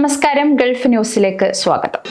നമസ്കാരം, ഗൾഫ് ന്യൂസിലേക്ക് സ്വാഗതം.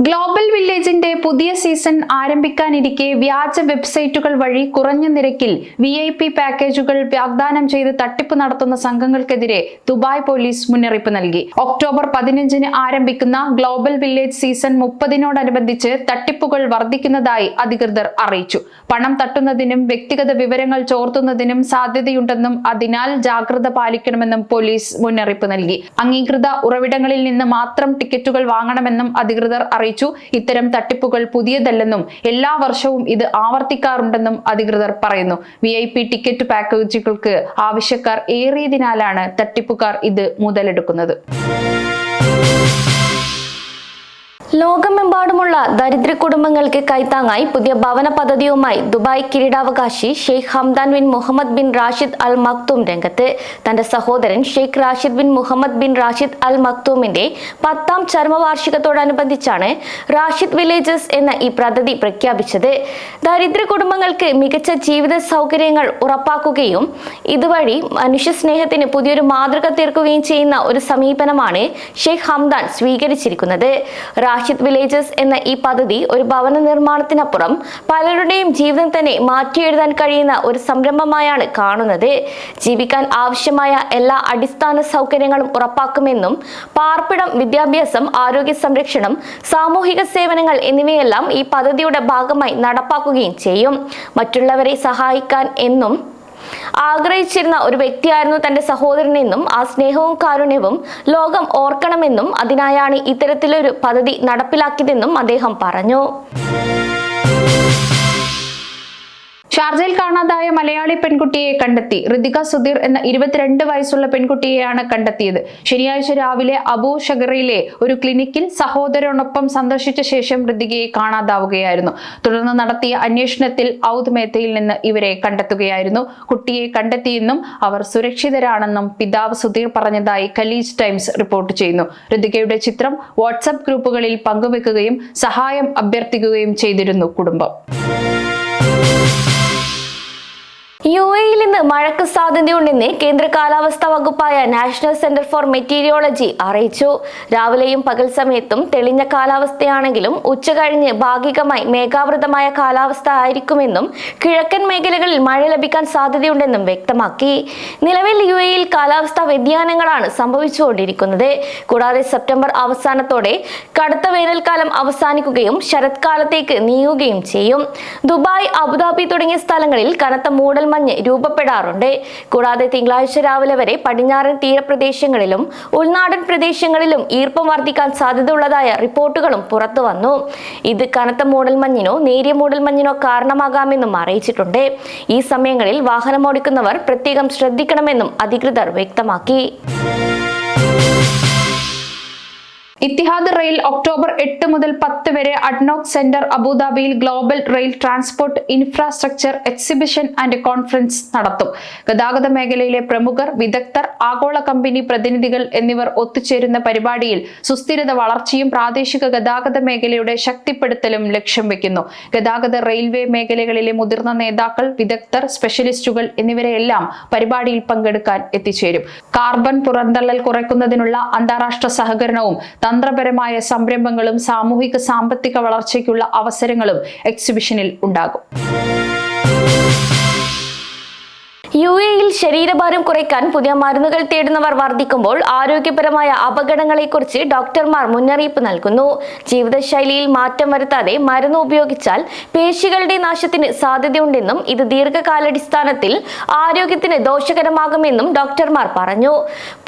ഗ്ലോബൽ വില്ലേജിന്റെ പുതിയ സീസൺ ആരംഭിക്കാനിരിക്കെ വ്യാജ വെബ്സൈറ്റുകൾ വഴി കുറഞ്ഞ നിരക്കിൽ VIP പാക്കേജുകൾ വാഗ്ദാനം ചെയ്ത് തട്ടിപ്പ് നടത്തുന്ന സംഘങ്ങൾക്കെതിരെ ദുബായ് പോലീസ് മുന്നറിയിപ്പ് നൽകി. ഒക്ടോബർ 15-ന് ആരംഭിക്കുന്ന ഗ്ലോബൽ വില്ലേജ് സീസൺ 30-നോടനുബന്ധിച്ച് തട്ടിപ്പുകൾ വർദ്ധിക്കുന്നതായി അധികൃതർ അറിയിച്ചു. പണം തട്ടുന്നതിനും വ്യക്തിഗത വിവരങ്ങൾ ചോർത്തുന്നതിനും സാധ്യതയുണ്ടെന്നും അതിനാൽ ജാഗ്രത പാലിക്കണമെന്നും പോലീസ് മുന്നറിയിപ്പ് നൽകി. അംഗീകൃത ഉറവിടങ്ങളിൽ നിന്ന് മാത്രം ടിക്കറ്റുകൾ വാങ്ങണമെന്നും അധികൃതർ അറിയിച്ചു. ഇത്തരം തട്ടിപ്പുകൾ പുതിയതല്ലെന്നും എല്ലാ വർഷവും ഇത് ആവർത്തിക്കാറുണ്ടെന്നും അധികൃതർ പറയുന്നു. VIP ടിക്കറ്റ് പാക്കേജുകൾക്ക് ആവശ്യക്കാർ ഏറിയതിനാലാണ് തട്ടിപ്പുകാർ ഇത് മുതലെടുക്കുന്നത്. ലോകമെമ്പാടുമുള്ള ദരിദ്ര കുടുംബങ്ങൾക്ക് കൈത്താങ്ങായി പുതിയ ഭവന പദ്ധതിയുമായി ദുബായ് കിരീടാവകാശി Sheikh Hamdan bin Mohammed bin Rashid Al Maktoum രംഗത്ത്. തന്റെ സഹോദരൻ Sheikh Rashid bin Mohammed bin Rashid Al മക്തൂമിന്റെ 10ാം ചരമവാർഷികത്തോടനുബന്ധിച്ചാണ് റാഷിദ് വില്ലേജസ് എന്ന ഈ പദ്ധതി പ്രഖ്യാപിച്ചത്. ദരിദ്ര കുടുംബങ്ങൾക്ക് മികച്ച ജീവിത സൗകര്യങ്ങൾ ഉറപ്പാക്കുകയും ഇതുവഴി മനുഷ്യ സ്നേഹത്തിന് പുതിയൊരു മാതൃക തീർക്കുകയും ചെയ്യുന്ന ഒരു സമീപനമാണ് ഷെയ്ഖ് ഹംദാൻ സ്വീകരിച്ചിരിക്കുന്നത്. റാഷിദ് വില്ലേജസ് എന്ന ഈ പദ്ധതി ഒരു ഭവന നിർമ്മാണത്തിനപ്പുറം പലരുടെയും ജീവിതം തന്നെ മാറ്റിയെഴുതാൻ കഴിയുന്ന ഒരു സംരംഭമായാണ് കാണുന്നത്. ജീവിക്കാൻ ആവശ്യമായ എല്ലാ അടിസ്ഥാന സൗകര്യങ്ങളും ഉറപ്പാക്കുമെന്നും പാർപ്പിടം, വിദ്യാഭ്യാസം, ആരോഗ്യ സംരക്ഷണം, സാമൂഹിക സേവനങ്ങൾ എന്നിവയെല്ലാം ഈ പദ്ധതിയുടെ ഭാഗമായി നടപ്പാക്കുകയും ചെയ്യും. മറ്റുള്ളവരെ സഹായിക്കാൻ എന്നും ആഗ്രഹിച്ചിരുന്ന ഒരു വ്യക്തിയായിരുന്നു തന്റെ സഹോദരനെന്നും ആ സ്നേഹവും കാരുണ്യവും ലോകം ഓർക്കണമെന്നും അതിനായാണ് ഇത്തരത്തിലൊരു പദ്ധതി നടപ്പിലാക്കിയതെന്നും അദ്ദേഹം പറഞ്ഞു. ഷാർജയിൽ കാണാതായ മലയാളി പെൺകുട്ടിയെ കണ്ടെത്തി. ഋതിക സുധീർ എന്ന 22 വയസ്സുള്ള പെൺകുട്ടിയെയാണ് കണ്ടെത്തിയത്. ശനിയാഴ്ച രാവിലെ അബു ഷഗറിലെ ഒരു ക്ലിനിക്കിൽ സഹോദരനൊപ്പം സന്ദർശിച്ച ശേഷം ഋതികയെ കാണാതാവുകയായിരുന്നു. തുടർന്ന് നടത്തിയ അന്വേഷണത്തിൽ ഔദ് മേത്തയിൽ നിന്ന് ഇവരെ കണ്ടെത്തുകയായിരുന്നു. കുട്ടിയെ കണ്ടെത്തിയെന്നും അവർ സുരക്ഷിതരാണെന്നും പിതാവ് സുധീർ പറഞ്ഞതായി ഖലീജ് ടൈംസ് റിപ്പോർട്ട് ചെയ്യുന്നു. ഋതികയുടെ ചിത്രം വാട്സ്ആപ്പ് ഗ്രൂപ്പുകളിൽ പങ്കുവെക്കുകയും സഹായം അഭ്യർത്ഥിക്കുകയും ചെയ്തിരുന്നു കുടുംബം. UAE-യിൽ ഇന്ന് മഴയ്ക്ക് സാധ്യതയുണ്ടെന്ന് കേന്ദ്ര കാലാവസ്ഥാ വകുപ്പായ നാഷണൽ സെന്റർ ഫോർ മെറ്റീരിയോളജി അറിയിച്ചു. രാവിലെയും പകൽ സമയത്തും തെളിഞ്ഞ കാലാവസ്ഥയാണെങ്കിലും ഉച്ചകഴിഞ്ഞ് ഭാഗികമായി മേഘാവൃതമായ കാലാവസ്ഥ ആയിരിക്കുമെന്നും കിഴക്കൻ മേഖലകളിൽ മഴ ലഭിക്കാൻ സാധ്യതയുണ്ടെന്നും വ്യക്തമാക്കി. നിലവിൽ UAE-യിൽ കാലാവസ്ഥാ വ്യതിയാനങ്ങളാണ് സംഭവിച്ചുകൊണ്ടിരിക്കുന്നത്. കൂടാതെ സെപ്റ്റംബർ അവസാനത്തോടെ കടുത്ത വേനൽക്കാലം അവസാനിക്കുകയും ശരത്കാലത്തേക്ക് നീങ്ങുകയും ചെയ്യും. ദുബായ്, അബുദാബി തുടങ്ങിയ സ്ഥലങ്ങളിൽ കനത്ത മൂടൽമഞ്ഞ് രൂപപ്പെടാറുണ്ട്. കൂടാതെ തിങ്കളാഴ്ച രാവിലെ വരെ പടിഞ്ഞാറൻ തീരപ്രദേശങ്ങളിലും ഉൾനാടൻ പ്രദേശങ്ങളിലും ഈർപ്പം വർദ്ധിക്കാൻ സാധ്യതയുള്ളതായ റിപ്പോർട്ടുകളും പുറത്തു വന്നു. ഇത് കനത്ത മൂടൽമഞ്ഞിനോ നേരിയ മൂടൽമഞ്ഞിനോ കാരണമാകാമെന്നും അറിയിച്ചിട്ടുണ്ട്. ഈ സമയങ്ങളിൽ വാഹനമോടിക്കുന്നവർ പ്രത്യേകം ശ്രദ്ധിക്കണമെന്നും അധികൃതർ വ്യക്തമാക്കി. ഇത്തിഹാദ് റെയിൽ ഒക്ടോബർ 8 മുതൽ 10 വരെ അഡ്നോക് സെന്റർ അബുദാബിയിൽ global rail transport infrastructure exhibition and conference നടത്തും. ഗതാഗത മേഖലയിലെ പ്രമുഖർ, വിദഗ്ധർ, ആഗോള കമ്പനി പ്രതിനിധികൾ എന്നിവർ ഒത്തുചേരുന്ന പരിപാടിയിൽ സുസ്ഥിരത, വളർച്ചയും പ്രാദേശിക ഗതാഗത മേഖലയുടെ ശക്തിപ്പെടുത്തലും ലക്ഷ്യം വെക്കുന്നു. ഗതാഗത, റെയിൽവേ മേഖലകളിലെ മുതിർന്ന നേതാക്കൾ, വിദഗ്ധർ, സ്പെഷ്യലിസ്റ്റുകൾ എന്നിവരെയെല്ലാം പരിപാടിയിൽ പങ്കെടുക്കാൻ എത്തിച്ചേരും. കാർബൺ പുറന്തള്ളൽ കുറയ്ക്കുന്നതിനുള്ള അന്താരാഷ്ട്ര സഹകരണവും തന്ത്രപരമായ സംരംഭങ്ങളും സാമൂഹിക സാമ്പത്തിക വളർച്ചയ്ക്കുള്ള അവസരങ്ങളും എക്സിബിഷനിൽ ഉണ്ടാകും. UAE-യിൽ ശരീരഭാരം കുറയ്ക്കാൻ പുതിയ മരുന്നുകൾ തേടുന്നവർ വർദ്ധിക്കുമ്പോൾ ആരോഗ്യപരമായ അപകടങ്ങളെക്കുറിച്ച് ഡോക്ടർമാർ മുന്നറിയിപ്പ് നൽകുന്നു. ജീവിതശൈലിയിൽ മാറ്റം വരുത്താതെ മരുന്ന് ഉപയോഗിച്ചാൽ പേശികളുടെ നാശത്തിന് സാധ്യതയുണ്ടെന്നും ഇത് ദീർഘകാലാടിസ്ഥാനത്തിൽ ആരോഗ്യത്തിന് ദോഷകരമാകുമെന്നും ഡോക്ടർമാർ പറഞ്ഞു.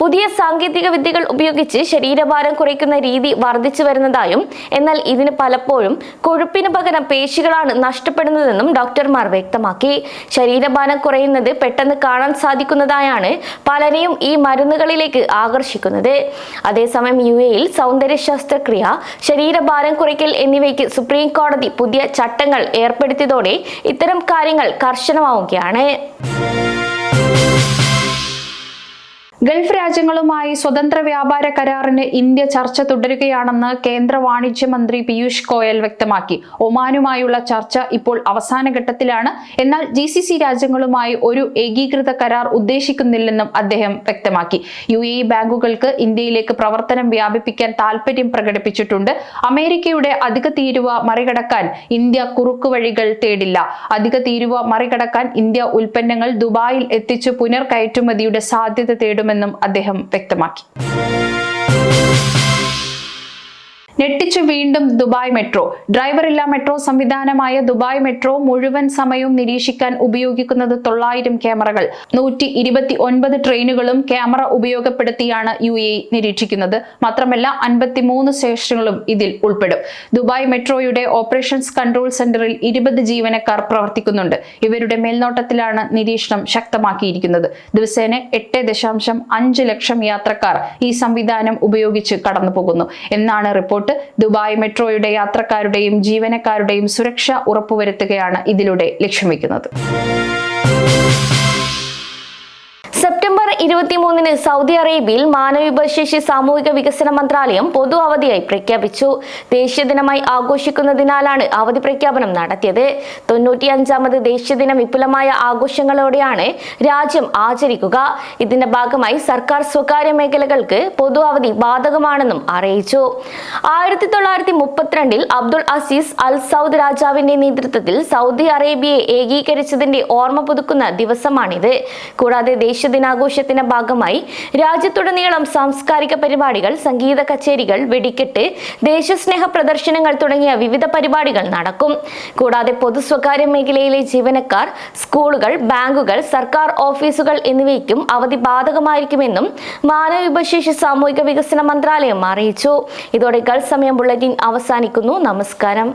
പുതിയ സാങ്കേതിക വിദ്യകൾ ഉപയോഗിച്ച് ശരീരഭാരം കുറയ്ക്കുന്ന രീതി വർദ്ധിച്ചു വരുന്നതായും എന്നാൽ ഇതിന് പലപ്പോഴും കൊഴുപ്പിന് പകരം പേശികളാണ് നഷ്ടപ്പെടുന്നതെന്നും ഡോക്ടർമാർ വ്യക്തമാക്കി. ശരീരഭാരം കുറയുന്നത് പെട്ടെന്ന് കാണാൻ സാധിക്കുന്നതായാണ് പലരെയും ഈ മരുന്നുകളിലേക്ക് ആകർഷിക്കുന്നത്. അതേസമയം UAE-യിൽ സൗന്ദര്യ ശസ്ത്രക്രിയ, ശരീരഭാരം കുറയ്ക്കൽ എന്നിവയ്ക്ക് സുപ്രീം കോടതി പുതിയ ചട്ടങ്ങൾ ഏർപ്പെടുത്തിയതോടെ ഇത്തരം കാര്യങ്ങൾ കർശനമാവുകയാണ്. ഗൾഫ് രാജ്യങ്ങളുമായി സ്വതന്ത്ര വ്യാപാര കരാറിന് ഇന്ത്യ ചർച്ച തുടരുകയാണെന്ന് കേന്ദ്ര വാണിജ്യ മന്ത്രി പീയൂഷ് ഗോയൽ വ്യക്തമാക്കി. ഒമാനുമായുള്ള ചർച്ച ഇപ്പോൾ അവസാന ഘട്ടത്തിലാണ്. എന്നാൽ GCC രാജ്യങ്ങളുമായി ഒരു ഏകീകൃത കരാർ ഉദ്ദേശിക്കുന്നില്ലെന്നും അദ്ദേഹം വ്യക്തമാക്കി. UAE ബാങ്കുകൾക്ക് ഇന്ത്യയിലേക്ക് പ്രവർത്തനം വ്യാപിപ്പിക്കാൻ താൽപര്യം പ്രകടിപ്പിച്ചിട്ടുണ്ട്. അമേരിക്കയുടെ അധിക തീരുവ മറികടക്കാൻ ഇന്ത്യ കുറുക്കുവഴികൾ തേടില്ല. അധിക തീരുവ മറികടക്കാൻ ഇന്ത്യ ഉൽപ്പന്നങ്ങൾ ദുബായിൽ എത്തിച്ചു പുനർകയറ്റുമതിയുടെ സാധ്യത തേടുമെന്നും അദ്ദേഹം വ്യക്തമാക്കി. ഞെട്ടിച്ചു വീണ്ടും ദുബായ് മെട്രോ. ഡ്രൈവറില്ലാ മെട്രോ സംവിധാനമായ ദുബായ് മെട്രോ മുഴുവൻ സമയവും നിരീക്ഷിക്കാൻ ഉപയോഗിക്കുന്നത് 900 ക്യാമറകൾ. 129 ട്രെയിനുകളും ക്യാമറ ഉപയോഗപ്പെടുത്തിയാണ് UAE നിരീക്ഷിക്കുന്നത്. മാത്രമല്ല 53 സ്റ്റേഷനുകളും ഇതിൽ ഉൾപ്പെടും. ദുബായ് മെട്രോയുടെ ഓപ്പറേഷൻസ് കൺട്രോൾ സെന്ററിൽ 20 ജീവനക്കാർ പ്രവർത്തിക്കുന്നുണ്ട്. ഇവരുടെ മേൽനോട്ടത്തിലാണ് നിരീക്ഷണം ശക്തമാക്കിയിരിക്കുന്നത്. ദിവസേന 8.5 ലക്ഷം യാത്രക്കാർ ഈ സംവിധാനം ഉപയോഗിച്ച് കടന്നുപോകുന്നു എന്നാണ് റിപ്പോർട്ട്. ദുബായ് മെട്രോയുടെ യാത്രക്കാരുടെയും ജീവനക്കാരുടെയും സുരക്ഷ ഉറപ്പുവരുത്തുകയാണ് ഇതിലൂടെ ലക്ഷ്യം വെക്കുന്നത്. സെപ്റ്റംബർ 23 സൗദി അറേബ്യയിൽ മാനവവിഭവശേഷി സാമൂഹിക വികസന മന്ത്രാലയം പൊതു അവധിയായി പ്രഖ്യാപിച്ചു. ദേശീയ ദിനമായി ആഘോഷിക്കുന്നതിനാലാണ് അവധി പ്രഖ്യാപനം നടത്തിയത്. 95ാമത് ദേശീയ ദിനം വിപുലമായ ആഘോഷങ്ങളോടെയാണ് രാജ്യം ആചരിക്കുക. ഇതിന്റെ ഭാഗമായി സർക്കാർ സ്വകാര്യ മേഖലകൾക്ക് പൊതു അവധി ബാധകമാണെന്നും അറിയിച്ചു. 1932 അബ്ദുൾ അസീസ് അൽ സൗദ് രാജാവിന്റെ നേതൃത്വത്തിൽ സൗദി അറേബ്യയെ ഏകീകരിച്ചതിന്റെ ഓർമ്മ പുതുക്കുന്ന ദിവസമാണിത്. കൂടാതെ ദേശീയ ദിനാഘോഷത്തിന്റെ ഭാഗമായി രാജ്യത്തുടനീളം സാംസ്കാരിക പരിപാടികൾ, സംഗീത കച്ചേരികൾ, വെടിക്കെട്ട്, ദേശസ്നേഹ പ്രദർശനങ്ങൾ തുടങ്ങിയ വിവിധ പരിപാടികൾ നടക്കും. കൂടാതെ പൊതു സ്വകാര്യ മേഖലയിലെ ജീവനക്കാർ, സ്കൂളുകൾ, ബാങ്കുകൾ, സർക്കാർ ഓഫീസുകൾ എന്നിവയ്ക്കും അവധി ബാധകമായിരിക്കുമെന്നും മാനവവിഭവശേഷി സാമൂഹിക വികസന മന്ത്രാലയം അറിയിച്ചു. ഇതോടെ ഗൾഫ് സമയം ബുള്ളറ്റിൻ അവസാനിക്കുന്നു. നമസ്കാരം.